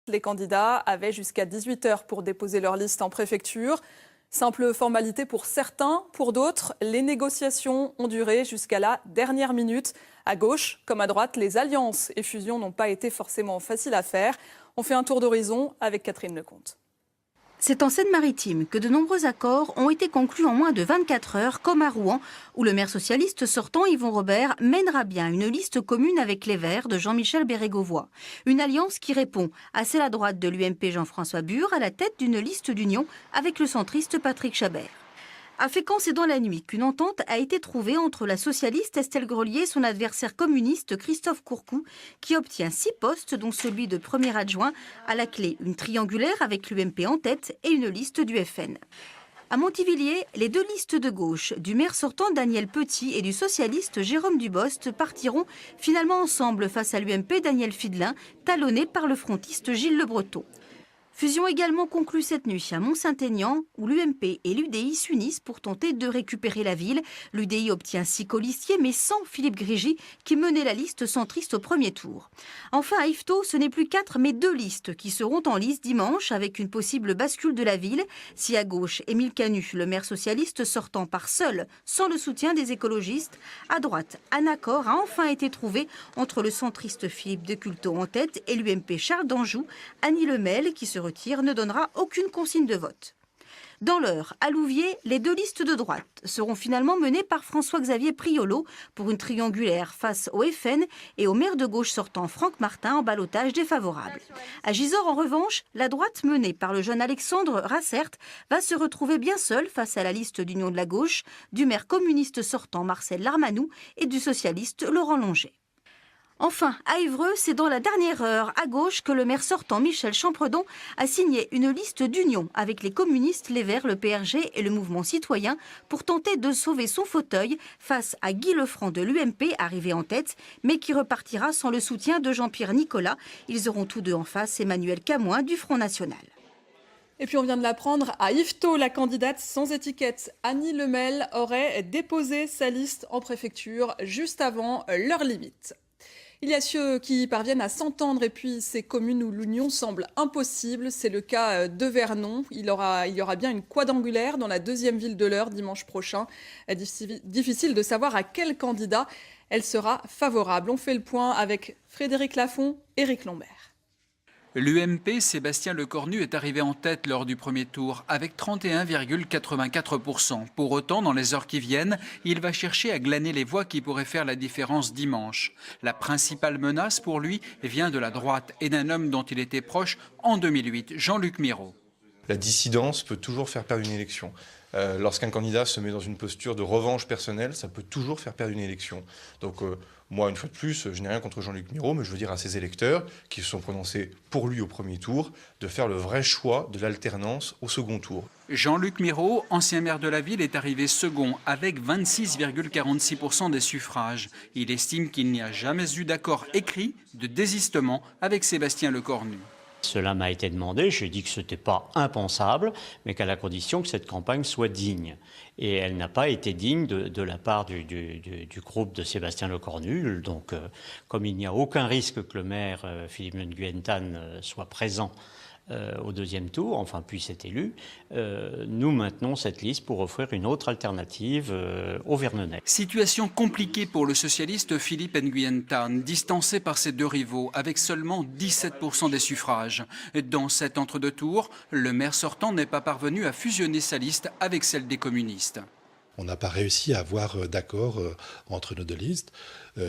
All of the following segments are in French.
Les candidats avaient jusqu'à 18 h pour déposer leur liste en préfecture. Simple formalité pour certains, pour d'autres, les négociations ont duré jusqu'à la dernière minute. À gauche comme à droite, les alliances et fusions n'ont pas été forcément faciles à faire. On fait un tour d'horizon avec Catherine Lecomte. C'est en Seine-Maritime que de nombreux accords ont été conclus en moins de 24 heures, comme à Rouen, où le maire socialiste sortant, Yvon Robert, mènera bien une liste commune avec les Verts de Jean-Michel Bérégovoy. Une alliance qui répond à celle à droite de l'UMP Jean-François Bure, à la tête d'une liste d'union avec le centriste Patrick Chabert. À Fécamp, c'est dans la nuit qu'une entente a été trouvée entre la socialiste Estelle Grelier et son adversaire communiste Christophe Courcou, qui obtient 6 postes, dont celui de premier adjoint. À la clé, une triangulaire avec l'UMP en tête et une liste du FN. À Montivilliers, les deux listes de gauche, du maire sortant Daniel Petit et du socialiste Jérôme Dubost, partiront finalement ensemble face à l'UMP Daniel Fidelin, talonné par le frontiste Gilles Le Breton. Fusion également conclue cette nuit à Mont-Saint-Aignan, où l'UMP et l'UDI s'unissent pour tenter de récupérer la ville. L'UDI obtient 6 colistiers, mais sans Philippe Grégy, qui menait la liste centriste au premier tour. Enfin, à Yvetot, ce n'est plus 4, mais 2 listes qui seront en lice dimanche, avec une possible bascule de la ville. Si à gauche, Émile Canu, le maire socialiste sortant par seul, sans le soutien des écologistes. À droite, un accord a enfin été trouvé entre le centriste Philippe Deculto en tête et l'UMP Charles d'Anjou. Annie Lemel, qui se retire, ne donnera aucune consigne de vote. Dans l'Eure, à Louviers, les 2 listes de droite seront finalement menées par François-Xavier Priolo pour une triangulaire face au FN et au maire de gauche sortant Franck Martin en ballottage défavorable. À Gisors, en revanche, la droite menée par le jeune Alexandre Rassert va se retrouver bien seule face à la liste d'union de la gauche, du maire communiste sortant Marcel Larmanoux et du socialiste Laurent Longer. Enfin, à Évreux, c'est dans la dernière heure, à gauche, que le maire sortant Michel Champredon a signé une liste d'union avec les communistes, les Verts, le PRG et le mouvement citoyen pour tenter de sauver son fauteuil face à Guy Lefranc de l'UMP, arrivé en tête, mais qui repartira sans le soutien de Jean-Pierre Nicolas. Ils auront tous deux en face Emmanuel Camoin du Front National. Et puis on vient de l'apprendre, à Yvetot, la candidate sans étiquette Annie Lemel aurait déposé sa liste en préfecture juste avant l'heure limite. Il y a ceux qui parviennent à s'entendre et puis ces communes où l'union semble impossible. C'est le cas de Vernon. Il y aura bien une quadrangulaire dans la 2e ville de l'Eure dimanche prochain. Difficile de savoir à quel candidat elle sera favorable. On fait le point avec Frédéric Lafont, Éric Lombert. L'UMP, Sébastien Lecornu, est arrivé en tête lors du premier tour avec 31,84%. Pour autant, dans les heures qui viennent, il va chercher à glaner les voix qui pourraient faire la différence dimanche. La principale menace pour lui vient de la droite et d'un homme dont il était proche en 2008, Jean-Luc Mirault. La dissidence peut toujours faire perdre une élection. Lorsqu'un candidat se met dans une posture de revanche personnelle, ça peut toujours faire perdre une élection. Donc moi, une fois de plus, je n'ai rien contre Jean-Luc Mirault, mais je veux dire à ses électeurs qui se sont prononcés pour lui au premier tour, de faire le vrai choix de l'alternance au second tour. Jean-Luc Mirault, ancien maire de la ville, est arrivé second avec 26,46% des suffrages. Il estime qu'il n'y a jamais eu d'accord écrit de désistement avec Sébastien Lecornu. Cela m'a été demandé, j'ai dit que ce n'était pas impensable, mais qu'à la condition que cette campagne soit digne. Et elle n'a pas été digne de la part du groupe de Sébastien Lecornu. Donc, comme il n'y a aucun risque que le maire Philippe Nguyen Thanh soit présent au 2e tour, enfin puisse être élu, nous maintenons cette liste pour offrir une autre alternative aux Vernonais. Situation compliquée pour le socialiste Philippe Nguyen Thanh, distancé par ses 2 rivaux avec seulement 17% des suffrages. Dans cet entre-deux tours, le maire sortant n'est pas parvenu à fusionner sa liste avec celle des communistes. On n'a pas réussi à avoir d'accord entre nos 2 listes.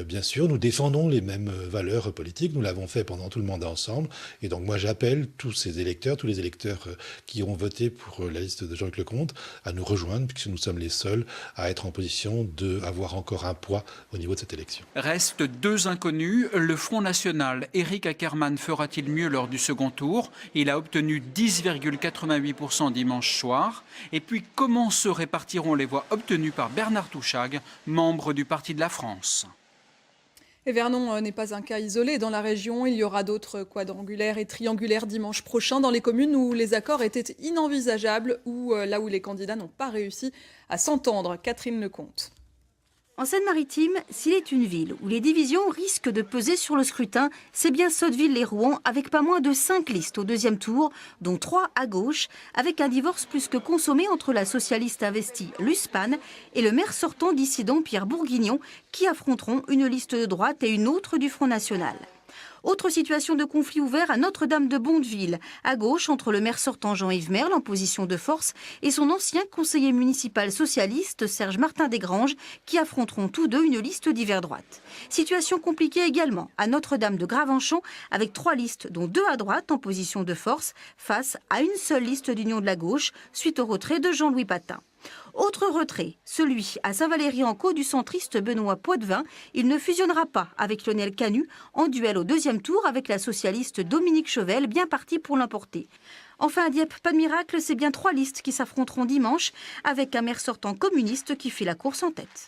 Bien sûr, nous défendons les mêmes valeurs politiques. Nous l'avons fait pendant tout le mandat ensemble. Et donc moi, j'appelle tous les électeurs qui ont voté pour la liste de Jean-Luc Lecomte, à nous rejoindre, puisque nous sommes les seuls à être en position d'avoir encore un poids au niveau de cette élection. Restent 2 inconnus. Le Front National, Éric Ackermann, fera-t-il mieux lors du second tour? Il a obtenu 10,88% dimanche soir. Et puis, comment se répartiront les voix obtenues par Bernard Touchag, membre du Parti de la France? Et Vernon n'est pas un cas isolé. Dans la région, il y aura d'autres quadrangulaires et triangulaires dimanche prochain dans les communes où les accords étaient inenvisageables ou là où les candidats n'ont pas réussi à s'entendre. Catherine Lecomte. En Seine-Maritime, s'il est une ville où les divisions risquent de peser sur le scrutin, c'est bien Sotteville-lès-Rouen avec pas moins de 5 listes au deuxième tour, dont 3 à gauche, avec un divorce plus que consommé entre la socialiste investie Luce Pan et le maire sortant dissident Pierre Bourguignon, qui affronteront une liste de droite et une autre du Front National. Autre situation de conflit ouvert à Notre-Dame-de-Bondeville, à gauche entre le maire sortant Jean-Yves Merle en position de force et son ancien conseiller municipal socialiste Serge Martin-Desgranges qui affronteront tous deux une liste d'hiver droite. Situation compliquée également à Notre-Dame de Gravenchamp avec 3 listes dont 2 à droite en position de force face à une seule liste d'union de la gauche suite au retrait de Jean-Louis Patin. Autre retrait, celui à Saint-Valery-en-Caux du centriste Benoît Poitvin. Il ne fusionnera pas avec Lionel Canut en duel au deuxième tour avec la socialiste Dominique Chauvel, bien partie pour l'emporter. Enfin à Dieppe, pas de miracle, c'est bien 3 listes qui s'affronteront dimanche avec un maire sortant communiste qui fait la course en tête.